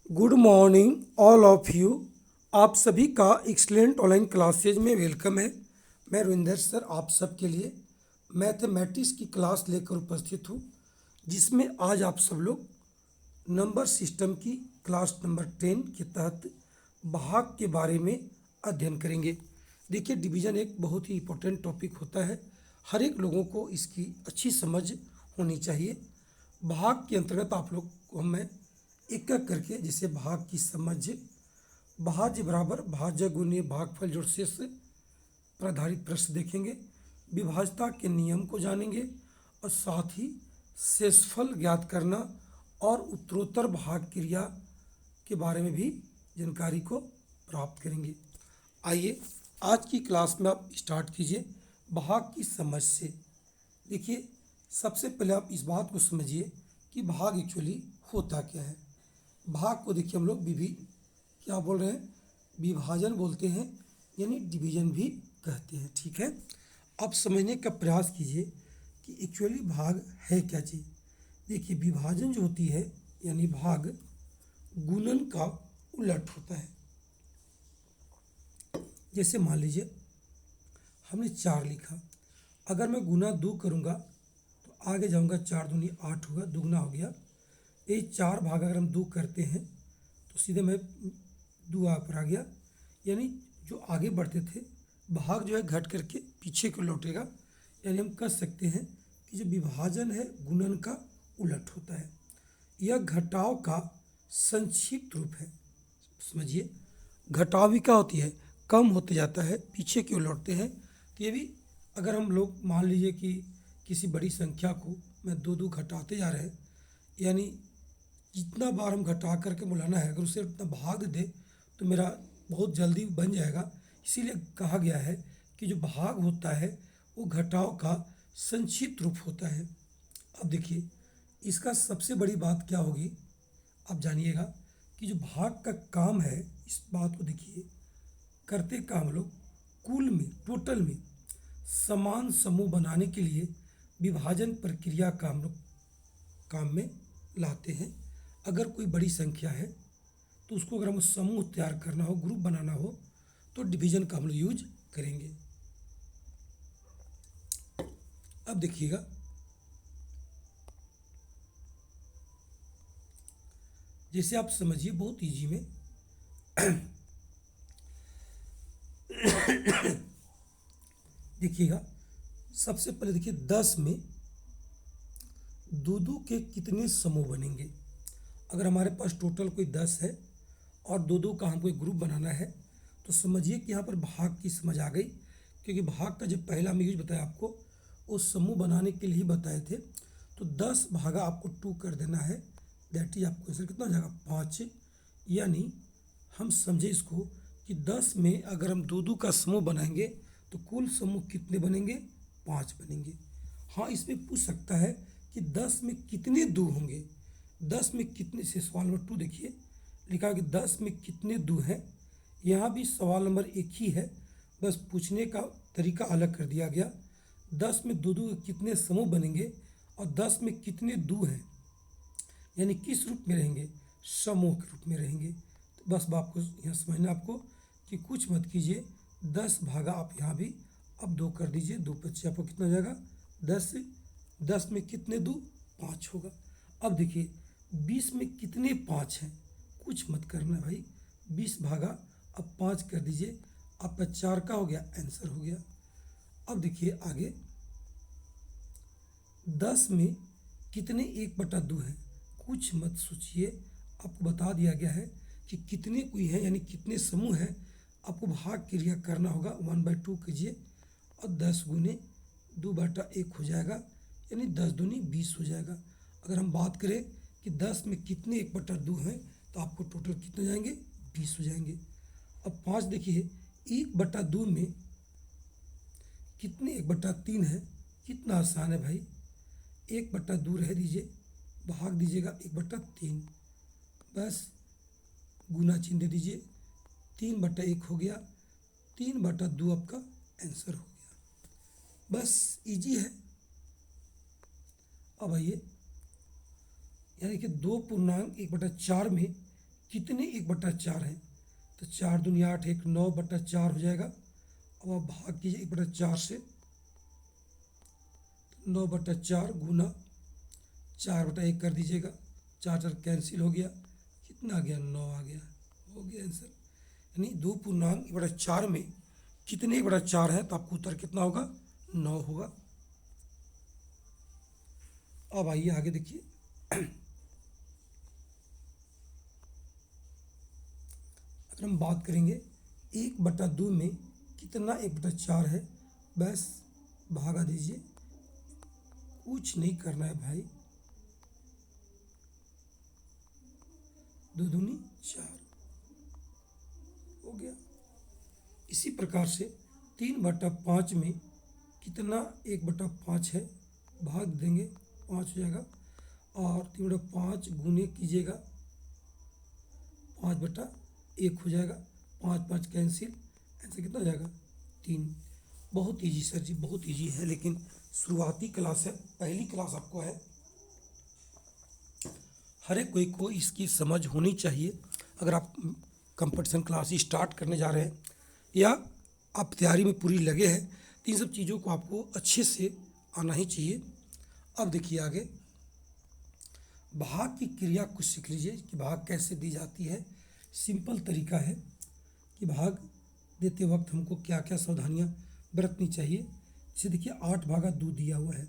Good morning all of you. आप सभी का एक्सलेंट ऑनलाइन क्लासेज में वेलकम है। मैं रविंदर सर आप सबके लिए मैथमेटिक्स की क्लास लेकर उपस्थित हूँ, जिसमें आज आप सब लोग नंबर सिस्टम की क्लास नंबर 10 के तहत भाग के बारे में अध्ययन करेंगे। देखिए, डिवीज़न एक बहुत ही इम्पोर्टेंट टॉपिक होता है। हर एक लोगों को इसकी अच्छी समझ होनी चाहिए। भाग के अंतर्गत आप लोग को मैं एक एक करके जैसे भाग की समझ, भाज्य बराबर भाज्य गुणीय भागफल जोड़ शेष पर आधारित प्रश्न देखेंगे, विभाज्यता के नियम को जानेंगे और साथ ही शेषफल ज्ञात करना और उत्तरोत्तर भाग क्रिया के बारे में भी जानकारी को प्राप्त करेंगे। आइए आज की क्लास में आप स्टार्ट कीजिए भाग की समझ से। देखिए, सबसे पहले आप इस बात को समझिए कि भाग एक्चुअली होता क्या है। भाग को देखिए हम लोग क्या बोल रहे हैं, विभाजन बोलते हैं, यानी डिवीजन भी कहते हैं। ठीक है, अब समझने का प्रयास कीजिए कि एक्चुअली भाग है क्या चीज़। देखिए, विभाजन जो होती है यानी भाग गुणन का उलट होता है। जैसे मान लीजिए हमने 4 लिखा, अगर मैं गुना 2 करूँगा तो आगे जाऊँगा, 4 दूनी 8 होगा, दुगना हो गया। ये 4 भाग अगर हम 2 करते हैं तो सीधे मैं 2 पर आ गया, यानी जो आगे बढ़ते थे भाग जो है घट करके पीछे को लौटेगा। यानी हम कह सकते हैं कि जो विभाजन है गुणन का उलट होता है। यह घटाव का संक्षिप्त रूप है। समझिए, घटाव भी क्या होती है, कम होते जाता है, पीछे क्यों लौटते हैं। तो ये भी अगर हम लोग मान लीजिए कि किसी बड़ी संख्या को मैं 2 घटाते जा रहे हैं, यानी जितना बार हम घटा करके बुलाना है, अगर उसे उतना भाग दे तो मेरा बहुत जल्दी बन जाएगा। इसीलिए कहा गया है कि जो भाग होता है वो घटाव का संक्षिप्त रूप होता है। अब देखिए, इसका सबसे बड़ी बात क्या होगी, आप जानिएगा कि जो भाग का काम है, इस बात को देखिए, करते काम लोग कुल में, टोटल में समान समूह बनाने के लिए विभाजन प्रक्रिया का हम लोग काम में लाते हैं। अगर कोई बड़ी संख्या है तो उसको अगर हम समूह तैयार करना हो, ग्रुप बनाना हो, तो डिवीजन का हम लोग यूज करेंगे। अब देखिएगा, जैसे आप समझिए बहुत इजी में देखिएगा, सबसे पहले देखिए 10 में 2 के कितने समूह बनेंगे। अगर हमारे पास टोटल कोई 10 है और 2 का हमको एक ग्रुप बनाना है, तो समझिए कि यहाँ पर भाग की समझ आ गई, क्योंकि भाग का जब पहला मैं यूज बताया आपको, वो समूह बनाने के लिए ही बताए थे। तो 10 भागा आपको 2 कर देना है, दैट इज आपको आंसर कितना हो जाएगा, 5। यानी हम समझे इसको कि 10 में अगर हम 2 का समूह बनाएंगे तो कुल समूह कितने बनेंगे, 5 बनेंगे। हाँ, इसमें पूछ सकता है कि 10 में कितने 2 होंगे, 10 में कितने, से सवाल नंबर 2 देखिए लिखा कि 10 में कितने 2 हैं। यहाँ भी सवाल नंबर 1 ही है, बस पूछने का तरीका अलग कर दिया गया। 10 में 2 के कितने समूह बनेंगे और 10 में कितने 2 हैं, यानी किस रूप में रहेंगे, समूह के रूप में रहेंगे। तो बस आपको यहाँ समझना आपको कि कुछ मत कीजिए, 10 भागा आप यहाँ भी अब 2 कर दीजिए, 2 पच्चीस आपको कितना हो जाएगा, 10। 10 में कितने 2, 5 होगा। अब देखिए 20 में कितने 5 हैं, कुछ मत करना भाई, 20 भागा अब 5 कर दीजिए, आपका 4 का हो गया, आंसर हो गया। अब देखिए आगे, 10 में कितने 1/2 हैं, कुछ मत सोचिए, आपको बता दिया गया है कि कितने कोई है, यानी कितने समूह हैं। आपको भाग क्रिया करना होगा, 1/2 कीजिए और 10 गुने 2/1 हो जाएगा, यानी 10 दूनी 20 हो जाएगा। अगर हम बात करें कि 10 में कितने 1/2 हैं, तो आपको टोटल कितने जाएंगे, 20 हो जाएंगे। अब 5 देखिए, 1/2 में कितने 1/3 है, कितना आसान है भाई, 1/2 रह दीजिए, भाग दीजिएगा 1/3, बस गुना चिन्ह दे दीजिए, 3/1 हो गया, 3/2 आपका आंसर हो गया। बस इजी है। अब आइए, यानी कि 2 पूर्णांक 1/4 में कितने 1/4 हैं, तो 4 दूनी 8, 1 9/4 हो जाएगा। अब आप भाग कीजिए 1/4 से, 9/4 गुना 4/1 कर दीजिएगा, 4 4 कैंसिल हो गया, कितना आ गया 9 आ गया, हो गया आंसर। यानी 2 पूर्णांक 1/4 में कितने 1/4 है, तो आपको उत्तर कितना होगा 9 होगा। अब आइए आगे देखिए। अगर हम बात करेंगे 1/2 में कितना 1/4 है, बस भागा दीजिए, कुछ नहीं करना है भाई, 2 दूनी 4 हो गया। इसी प्रकार से 3/5 में कितना 1/5 है, भाग देंगे 5 हो जाएगा, और 3/5 गुने कीजिएगा 5/1 हो जाएगा, 5 5 कैंसिल, ऐसे कितना हो जाएगा 3। बहुत इजी सर जी, बहुत इजी है, लेकिन शुरुआती क्लास है, पहली क्लास आपको है, हर एक कोई को इसकी समझ होनी चाहिए। अगर आप कंपटीशन क्लास स्टार्ट करने जा रहे हैं या आप तैयारी में पूरी लगे हैं, तो इन सब चीज़ों को आपको अच्छे से आना ही चाहिए। अब देखिए आगे, भाग की क्रिया कुछ सीख लीजिए कि भाग कैसे दी जाती है। सिंपल तरीका है कि भाग देते वक्त हमको क्या क्या सावधानियां बरतनी चाहिए। जैसे देखिए 8/2 दिया हुआ है,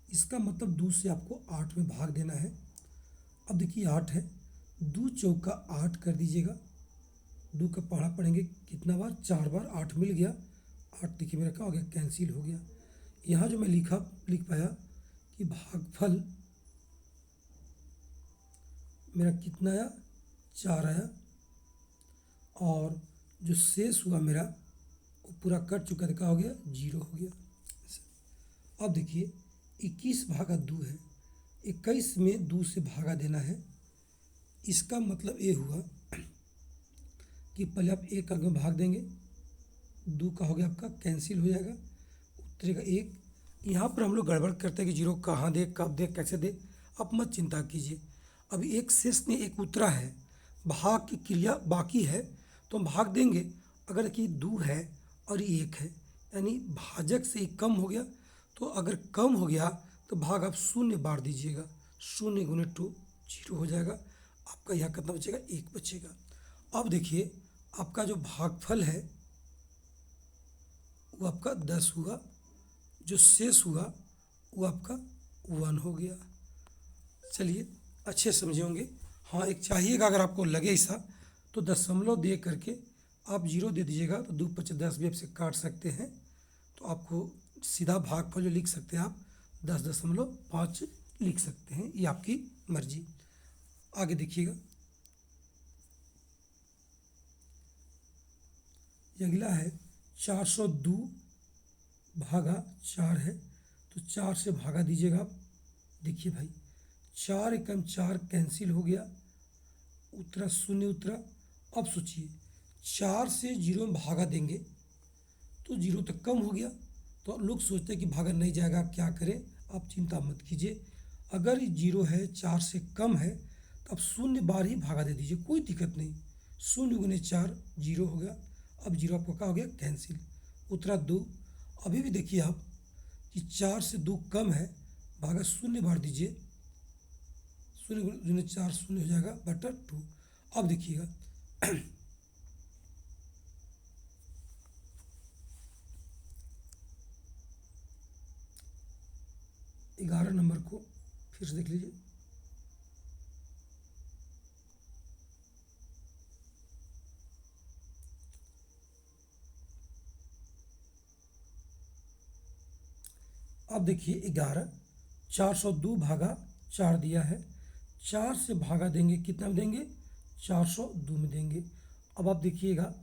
इसका मतलब 2 से आपको 8 में भाग देना है। अब देखिए 8 है, 2 चौका 8 कर दीजिएगा, 2 का पहाड़ा पढ़ेंगे कितना बार, 4 बार, 8 मिल गया, 8 देखिए मेरा क्या हो गया कैंसिल हो गया। यहाँ जो मैं लिख पाया कि भागफल मेरा कितना आया 4 आया, और जो शेष हुआ मेरा वो पूरा कट चुका, क्या हो गया 0 हो गया। अब देखिए 21/2 है, 21 में 2 से भागा देना है, इसका मतलब ये हुआ कि पहले आप 1 अंक में भाग देंगे, 2 का हो गया आपका कैंसिल हो जाएगा, उतरेगा 1। यहाँ पर हम लोग गड़बड़ करते हैं कि 0 कहाँ दे, कब दे, कैसे दे, आप मत चिंता कीजिए। अभी एक शेष ने 1 उतरा है, भाग की क्रिया बाकी है, तो हम भाग देंगे। अगर कि 2 है और 1 है, यानी भाजक से 1 कम हो गया, तो अगर कम हो गया तो भाग आप 0 बार दीजिएगा, 0 गुने 2 0 हो जाएगा, आपका यहाँ कितना बचेगा 1 बचेगा। अब देखिए आपका जो भागफल है वो आपका 10 हुआ, जो शेष हुआ वो आपका 1 हो गया। चलिए अच्छे समझे होंगे। हाँ, एक चाहिएगा, अगर आपको लगे ऐसा तो दशमलव दे करके आप 0 दे दीजिएगा, तो 2 5 10 भी आपसे काट सकते हैं, तो आपको सीधा भागफल जो लिख सकते हैं आप 10.5 लिख सकते हैं, ये आपकी मर्जी। आगे देखिएगा, अगला है 402/4 है, तो 4 से भागा दीजिएगा आप। देखिए भाई 4 एकम 4 कैंसिल हो गया, उतरा 0 उतरा। अब सोचिए 4 से 0 में भागा देंगे तो 0 तक कम हो गया, तो लोग सोचते हैं कि भागा नहीं जाएगा, क्या करें, आप चिंता मत कीजिए। अगर 0 है 4 से कम है तो आप 0 बार ही भागा दे दीजिए, कोई दिक्कत नहीं। 0 गुने 4 0 हो गया, अब 0 आपका क्या हो गया कैंसिल, उतरा 2। अभी भी देखिए आप कि 4 से 2 कम है, भागा 0 बार दीजिए, 0 गुने 4 0 हो जाएगा बटा 2। अब देखिएगा 11 नंबर को फिर से देख लीजिए। अब देखिए 11, 402/4 दिया है, 4 से भागा देंगे, कितना में देंगे 402 में देंगे। अब आप देखिएगा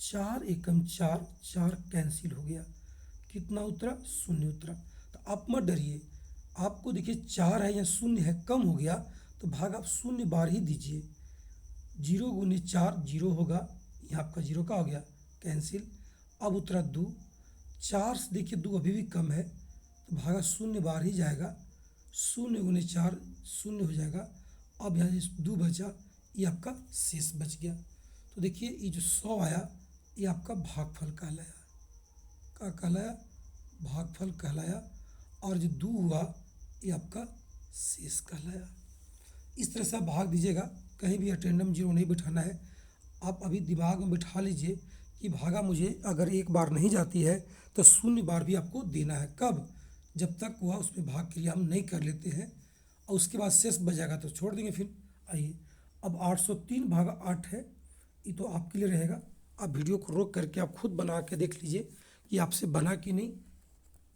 4 एकम 4 4 कैंसिल हो गया, कितना उतरा 0 उतरा। तो आप मत डरिए, आपको देखिए 4 है या 0 है कम हो गया तो भाग आप 0 बार ही दीजिए, 0 गुने 4 0 होगा, यहाँ आपका 0 का हो गया कैंसिल। अब उतरा 2, 4 से देखिए 2 अभी भी कम है तो भागा 0 बार ही जाएगा, 0 गुने 4 0 हो जाएगा। अब यहाँ 2 बचा, ये आपका शेष बच गया। तो देखिए ये जो 100 आया ये आपका भागफल कहलाया, क्या कहलाया, भागफल कहलाया। और जो 2 हुआ ये आपका शेष कहलाया। इस तरह से आप भाग दीजिएगा, कहीं भी अटेंडम 0 नहीं बिठाना है। आप अभी दिमाग में बिठा लीजिए कि भागा मुझे अगर एक बार नहीं जाती है तो 0 बार भी आपको देना है। कब? जब तक वह उसमें भाग क्रिया हम नहीं कर लेते हैं और उसके बाद शेष बचेगा तो छोड़ देंगे फिर। आइए अब 803 भागा 8 है, ये तो आपके लिए रहेगा। आप वीडियो को रोक करके आप खुद बना के देख लीजिए कि आपसे बना कि नहीं,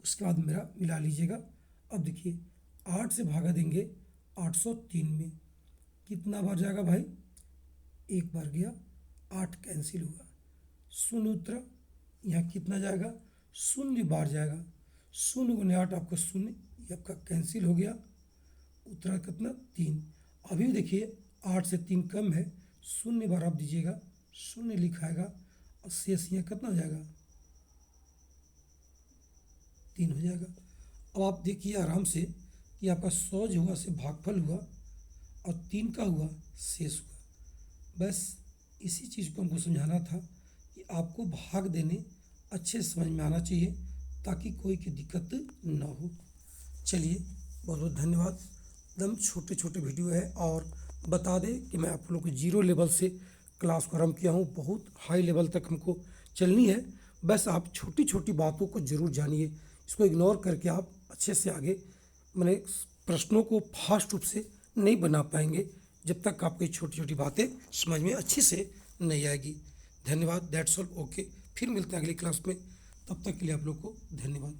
उसके बाद मेरा मिला लीजिएगा। अब देखिए 8 से भागा देंगे 803 में, कितना बार जाएगा भाई, एक बार गया, 8 कैंसिल हुआ, 0 उतरा, यहाँ कितना जाएगा, 0 बार जाएगा, 0 गुने 8 आपका 0, ये आपका कैंसिल हो गया, उतरा कितना 3। अभी देखिए 8 से 3 कम है, 0 बार आप दीजिएगा, 0 लिखाएगा और शेष यहाँ कितना हो जाएगा, 3 हो जाएगा। अब आप देखिए आराम से कि आपका 100 जो हुआ से भागफल हुआ और 3 का हुआ शेष हुआ। बस इसी चीज़ को हमको समझाना था कि आपको भाग देने अच्छे से समझ में आना चाहिए ताकि कोई की दिक्कत ना हो। चलिए बहुत बहुत धन्यवाद। एकदम छोटे छोटे वीडियो है और बता दें कि मैं आप लोग को 0 लेवल से क्लास को आरम्भ किया हूँ, बहुत हाई लेवल तक हमको चलनी है। बस आप छोटी छोटी बातों को ज़रूर जानिए, इसको इग्नोर करके आप अच्छे से आगे मैंने प्रश्नों को फास्ट रूप से नहीं बना पाएंगे जब तक आपको ये छोटी छोटी बातें समझ में अच्छे से नहीं आएगी। धन्यवाद। That's all. ओके, फिर मिलते हैं अगली क्लास में, तब तक के लिए आप लोग को धन्यवाद।